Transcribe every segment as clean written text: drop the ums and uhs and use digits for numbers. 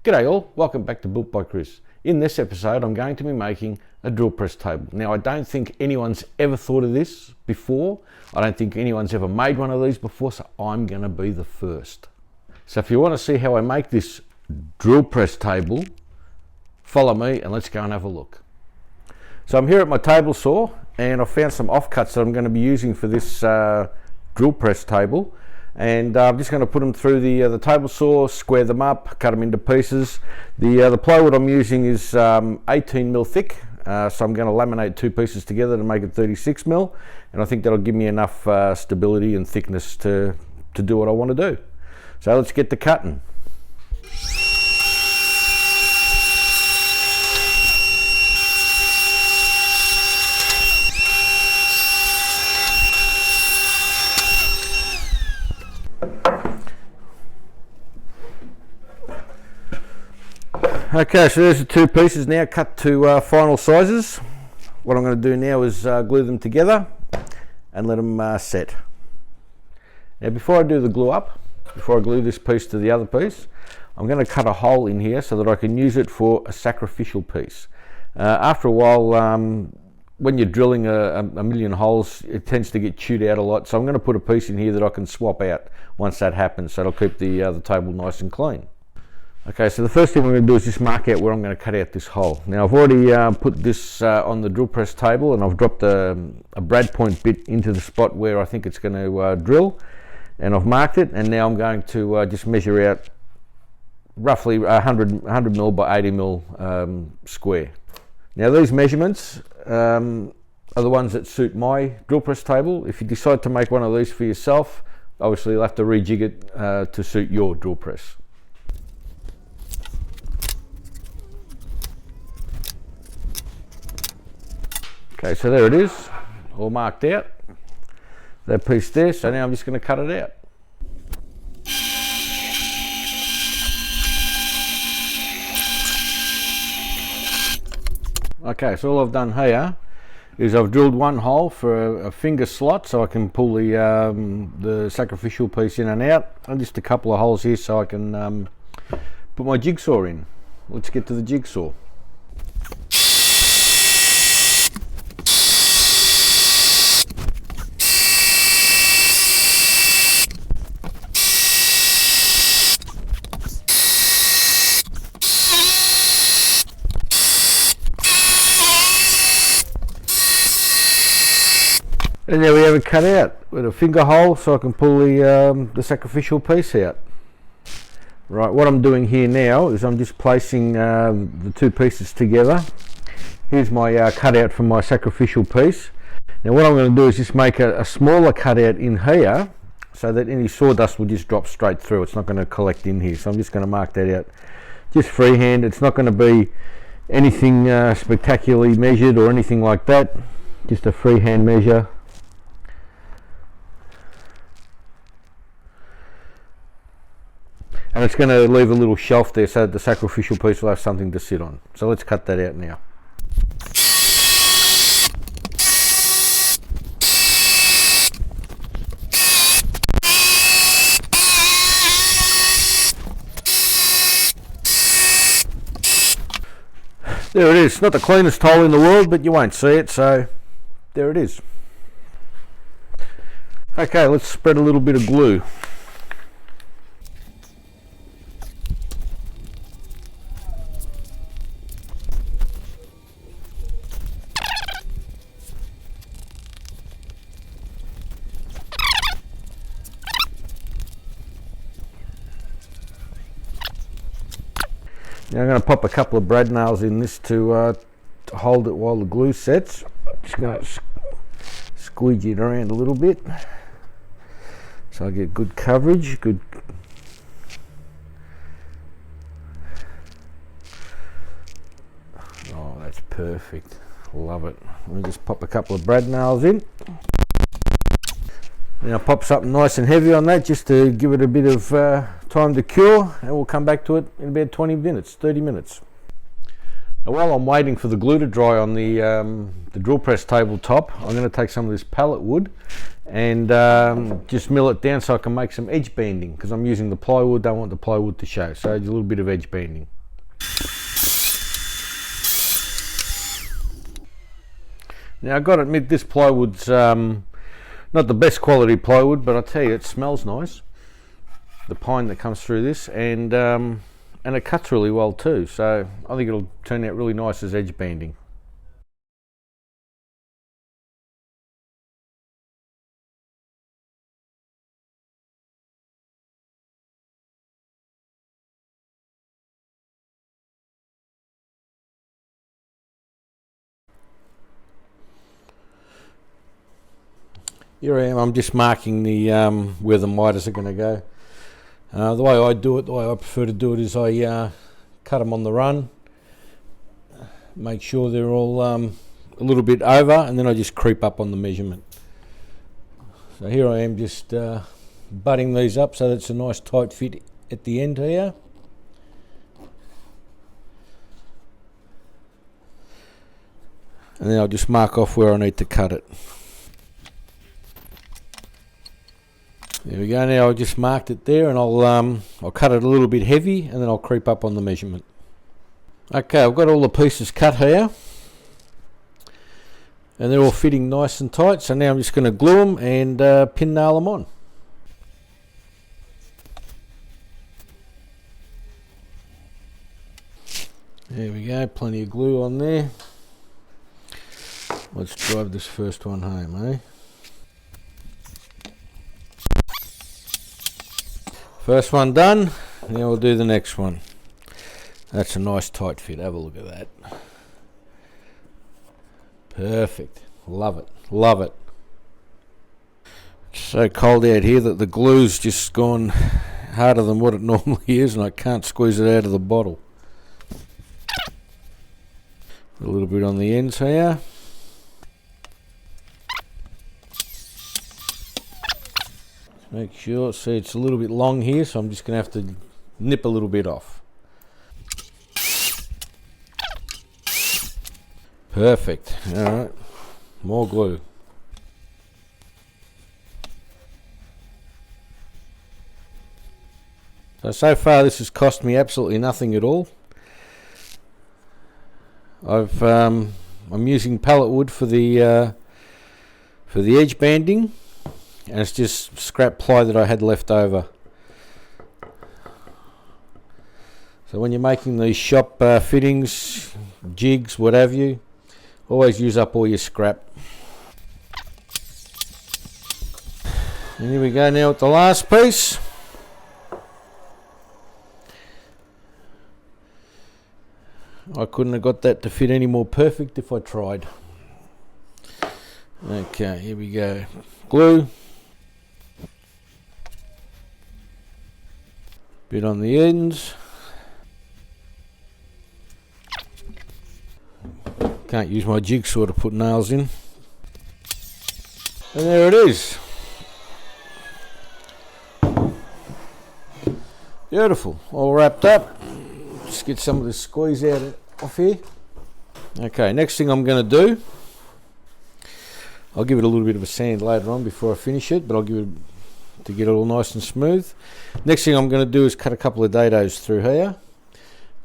G'day all, welcome back to Built by Chris. In this episode I'm going to be making a drill press table. Now I don't think anyone's ever thought of this before. I don't think anyone's ever made one of these before, so I'm going to be the first. So if you want to see how I make this drill press table, follow me and let's go and have a look. So I'm here at my table saw and I've found some offcuts that I'm going to be using for this drill press table. And I'm just going to put them through the table saw, square them up, cut them into pieces. The plywood I'm using is 18mm thick, so I'm going to laminate two pieces together to make it 36mm, and I think that'll give me enough stability and thickness to do what I want to do. So let's get to cutting. Okay, so there's the two pieces now cut to final sizes. What I'm going to do now is glue them together and let them set. Now before I do the glue up, before I glue this piece to the other piece, I'm going to cut a hole in here so that I can use it for a sacrificial piece. After a while, when you're drilling a million holes, it tends to get chewed out a lot, so I'm going to put a piece in here that I can swap out once that happens, so it'll keep the table nice and clean. Okay, so the first thing I'm going to do is just mark out where I'm going to cut out this hole. Now I've already put this on the drill press table, and I've dropped a brad point bit into the spot where I think it's going to drill, and I've marked it, and now I'm going to just measure out roughly 100mm by 80mm square. Now these measurements are the ones that suit my drill press table. If you decide to make one of these for yourself, obviously you'll have to rejig it to suit your drill press. Okay, so there it is, all marked out, that piece there, so now I'm just going to cut it out. Okay, so all I've done here is I've drilled one hole for a finger slot so I can pull the sacrificial piece in and out, and just a couple of holes here so I can put my jigsaw in. Let's get to the jigsaw. And there we have it cut out with a finger hole so I can pull the sacrificial piece out. Right, what I'm doing here now is I'm just placing the two pieces together. Here's my cutout from my sacrificial piece. Now what I'm going to do is just make a smaller cutout in here so that any sawdust will just drop straight through. It's not going to collect in here, so I'm just going to mark that out. Just freehand, it's not going to be anything spectacularly measured or anything like that. Just a freehand measure. And it's going to leave a little shelf there so that the sacrificial piece will have something to sit on. So let's cut that out now. There it is. Not the cleanest hole in the world, but you won't see it, so there it is. Okay, let's spread a little bit of glue. Now I'm going to pop a couple of brad nails in this to hold it while the glue sets. Just going to squeegee it around a little bit so I get good coverage. Good. Oh, that's perfect. Love it. Let me just pop a couple of brad nails in. Now pop something nice and heavy on that just to give it a bit of time to cure, and we'll come back to it in about 20 minutes, 30 minutes. Now while I'm waiting for the glue to dry on the drill press tabletop, I'm going to take some of this pallet wood and just mill it down so I can make some edge banding, because I'm using the plywood, don't want the plywood to show, so a little bit of edge banding. Now I've got to admit this plywood's not the best quality plywood, but I tell you, it smells nice. The pine that comes through this, and it cuts really well too. So I think it'll turn out really nice as edge banding. Here I am, I'm just marking the where the miters are going to go. The way I do it, the way I prefer to do it is I cut them on the run, make sure they're all a little bit over, and then I just creep up on the measurement. So here I am just butting these up so that it's a nice tight fit at the end here. And then I'll just mark off where I need to cut it. There we go. Now I just marked it there, and I'll cut it a little bit heavy, and then I'll creep up on the measurement. Okay, I've got all the pieces cut here, and they're all fitting nice and tight. So now I'm just going to glue them and pin nail them on. There we go. Plenty of glue on there. Let's drive this first one home, eh? First one done, now we'll do the next one. That's a nice tight fit, have a look at that. Perfect, love it, love it. It's so cold out here that the glue's just gone harder than what it normally is, and I can't squeeze it out of the bottle. A little bit on the ends here. Make sure, see it's a little bit long here, so I'm just going to have to nip a little bit off. Perfect. Alright, more glue. So far this has cost me absolutely nothing at all. I'm using pallet wood for the edge banding. And it's just scrap ply that I had left over. So when you're making these shop fittings, jigs, what have you, always use up all your scrap. And here we go now with the last piece. I couldn't have got that to fit any more perfect if I tried. Okay, here we go. Glue. Bit on the ends. Can't use my jigsaw to put nails in. And there it is. Beautiful, all wrapped up. Just get some of the squeeze out off here. Okay, next thing I'm going to do, I'll give it a little bit of a sand later on before I finish it, but I'll give it to get it all nice and smooth. Next thing I'm going to do is cut a couple of dados through here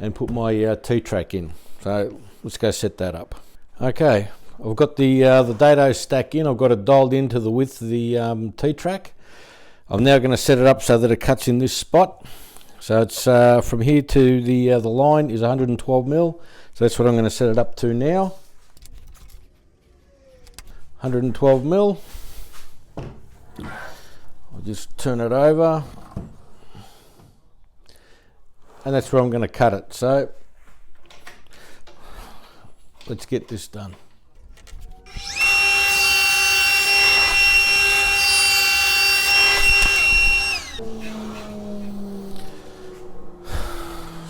and put my T-track in. So let's go set that up. Okay, I've got the dado stack in. I've got it dialed into the width of the T-track. I'm now going to set it up so that it cuts in this spot. So it's from here to the line is 112 mil. So that's what I'm going to set it up to now. 112 mil. I'll just turn it over, and that's where I'm going to cut it. So let's get this done.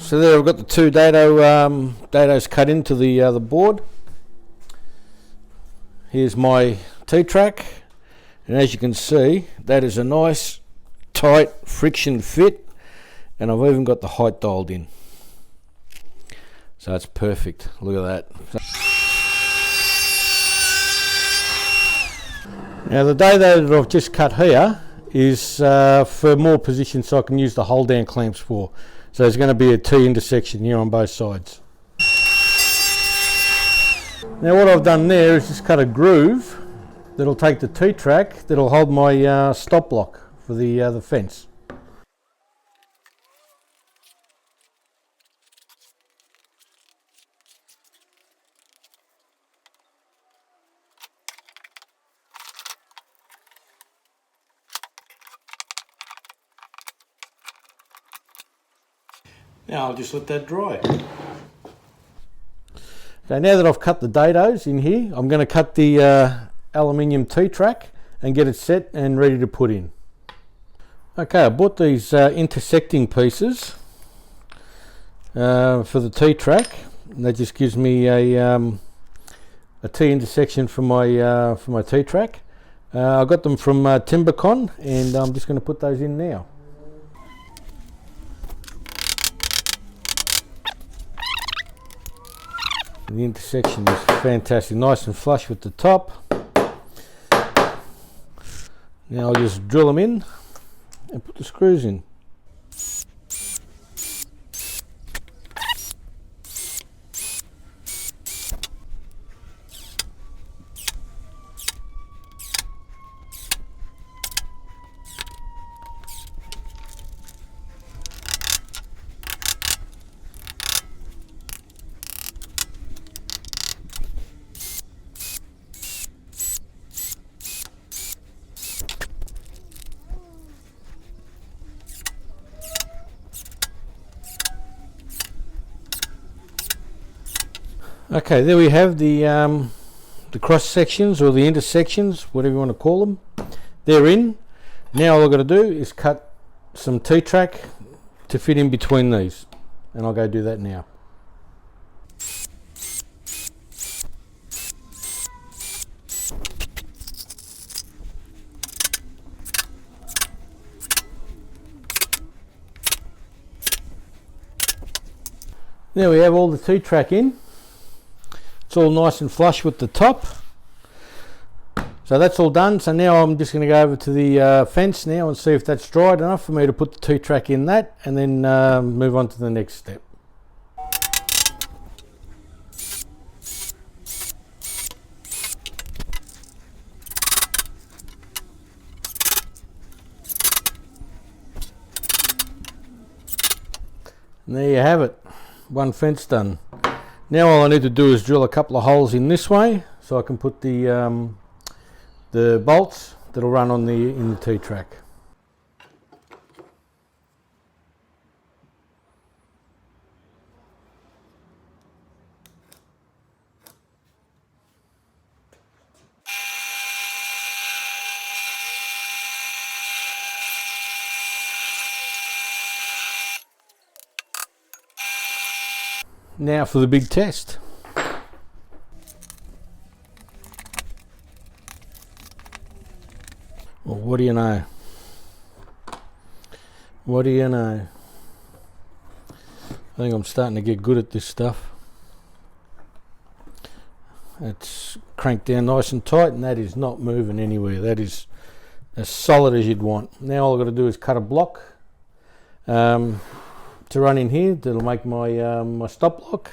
So there I've got the two dados cut into the board. Here's my T-track. And as you can see, that is a nice, tight friction fit, and I've even got the height dialed in. So that's perfect. Look at that. Now the dado that I've just cut here is for more position, so I can use the hold down clamps for. So there's going to be a T intersection here on both sides. Now what I've done there is just cut a groove that'll take the T-track that'll hold my stop block for the fence. Now I'll just let that dry. Okay, now that I've cut the dados in here, I'm going to cut the aluminium T-track and get it set and ready to put in. Okay, I bought these intersecting pieces for the T-track. That just gives me a T intersection for my T-track. I got them from TimberCon, and I'm just going to put those in now. The intersection is fantastic, nice and flush with the top. Now I'll just drill them in and put the screws in. Okay, there we have the cross sections, or the intersections, whatever you want to call them. They're in. Now all I've got to do is cut some T-track to fit in between these, and I'll go do that now. There we have all the T-track in. It's all nice and flush with the top. So that's all done. So now I'm just going to go over to the fence now and see if that's dried enough for me to put the T-track in that, and then move on to the next step. And there you have it, one fence done. Now all I need to do is drill a couple of holes in this way, so I can put the bolts that'll run on in the T-track. Now for the big test. Well, what do you know? What do you know? I think I'm starting to get good at this stuff. It's cranked down nice and tight, and that is not moving anywhere. That is as solid as you'd want. Now all I've got to do is cut a block to run in here that'll make my my stop block,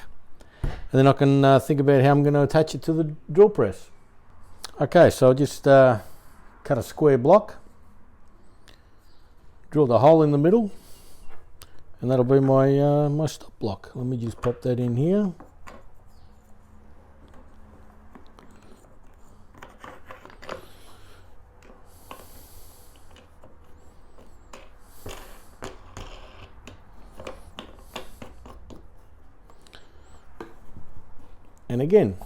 and then I can think about how I'm going to attach it to the drill press. Okay, so I'll just cut a square block, drill the hole in the middle, and that'll be my my stop block. Let me just pop that in here. And again,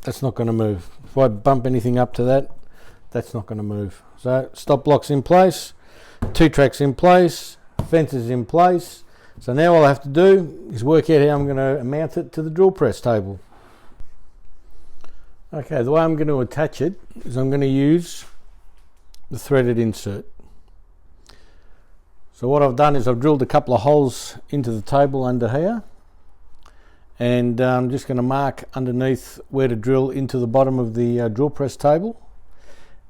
that's not going to move. If I bump anything up to that, that's not going to move. So stop block's in place, T-track's in place, fence is in place. So now all I have to do is work out how I'm going to mount it to the drill press table. Okay, the way I'm going to attach it is I'm going to use the threaded insert. So what I've done is I've drilled a couple of holes into the table under here, and I'm just going to mark underneath where to drill into the bottom of the drill press table,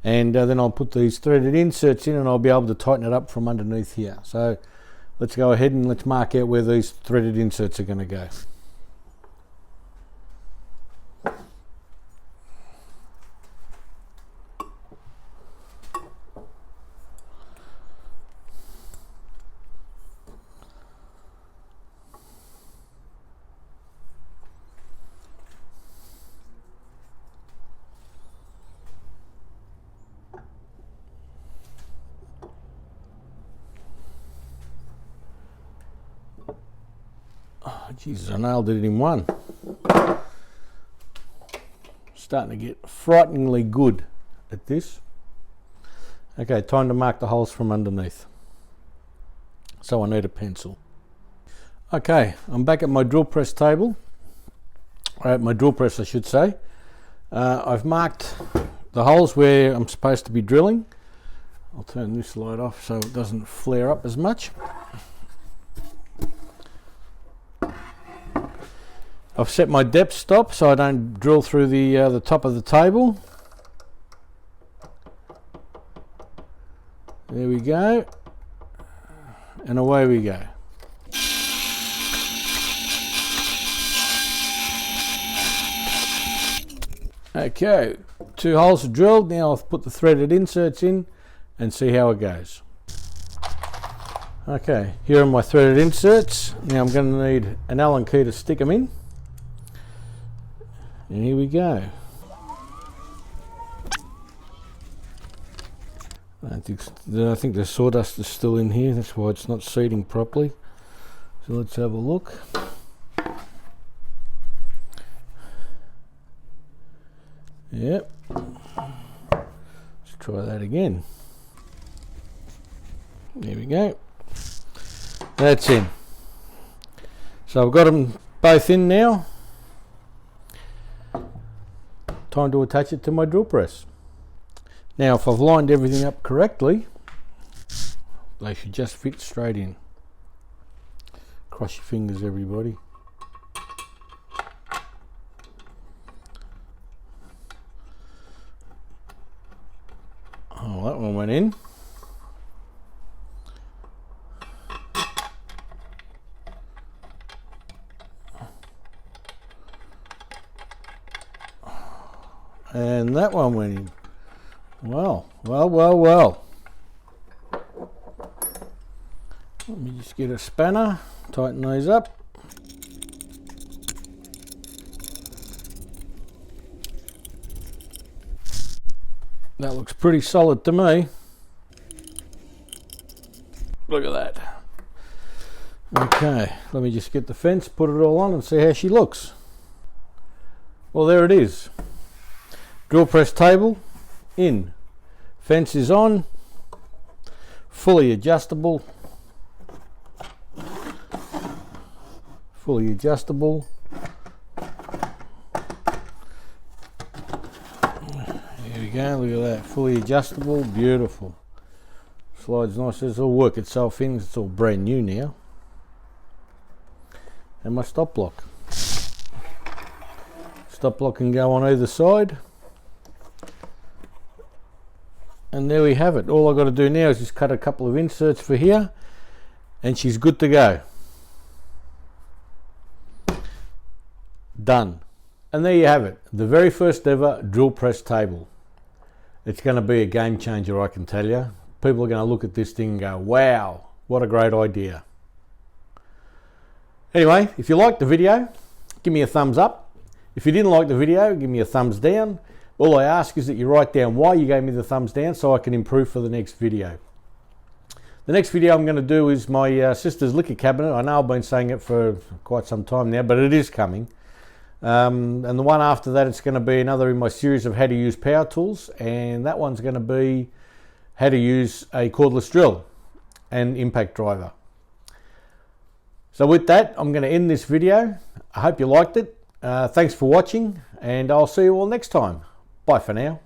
and then I'll put these threaded inserts in, and I'll be able to tighten it up from underneath here. So let's go ahead and let's mark out where these threaded inserts are going to go. Jesus, I nailed it in one. Starting to get frighteningly good at this. Okay, time to mark the holes from underneath. So I need a pencil. Okay, I'm back at my drill press table. At my drill press, I should say. I've marked the holes where I'm supposed to be drilling. I'll turn this light off so it doesn't flare up as much. I've set my depth stop so I don't drill through the top of the table. There we go. And away we go. Okay, 2 holes are drilled. Now I'll put the threaded inserts in and see how it goes. Okay, here are my threaded inserts. Now I'm going to need an Allen key to stick them in. And here we go. I think the sawdust is still in here, that's why it's not seating properly. So let's have a look. Yep. Let's try that again. There we go. That's in. So I've got them both in now. Time to attach it to my drill press. Now if I've lined everything up correctly, they should just fit straight in. Cross your fingers, everybody. Oh, that one went in. And that one went in. Well. Let me just get a spanner, tighten those up. That looks pretty solid to me. Look at that. Okay, let me just get the fence, put it all on and see how she looks. Well, there it is. Drill press table in. Fence is on. Fully adjustable. Fully adjustable. There we go, look at that. Fully adjustable, beautiful. Slides nice, it'll work itself in, it's all brand new now. And my stop block. Stop block can go on either side. And there we have it. All I've got to do now is just cut a couple of inserts for here and she's good to go. Done. And there you have it, the very first ever drill press table. It's going to be a game changer, I can tell you. People are going to look at this thing and go, wow, what a great idea. Anyway, if you liked the video, give me a thumbs up. If you didn't like the video, give me a thumbs down. All I ask is that you write down why you gave me the thumbs down so I can improve for the next video. The next video I'm going to do is my sister's liquor cabinet. I know I've been saying it for quite some time now, but it is coming. And the one after that, it's going to be another in my series of how to use power tools, and that one's going to be how to use a cordless drill and impact driver. So with that, I'm going to end this video. I hope you liked it. Thanks for watching, and I'll see you all next time. Bye for now.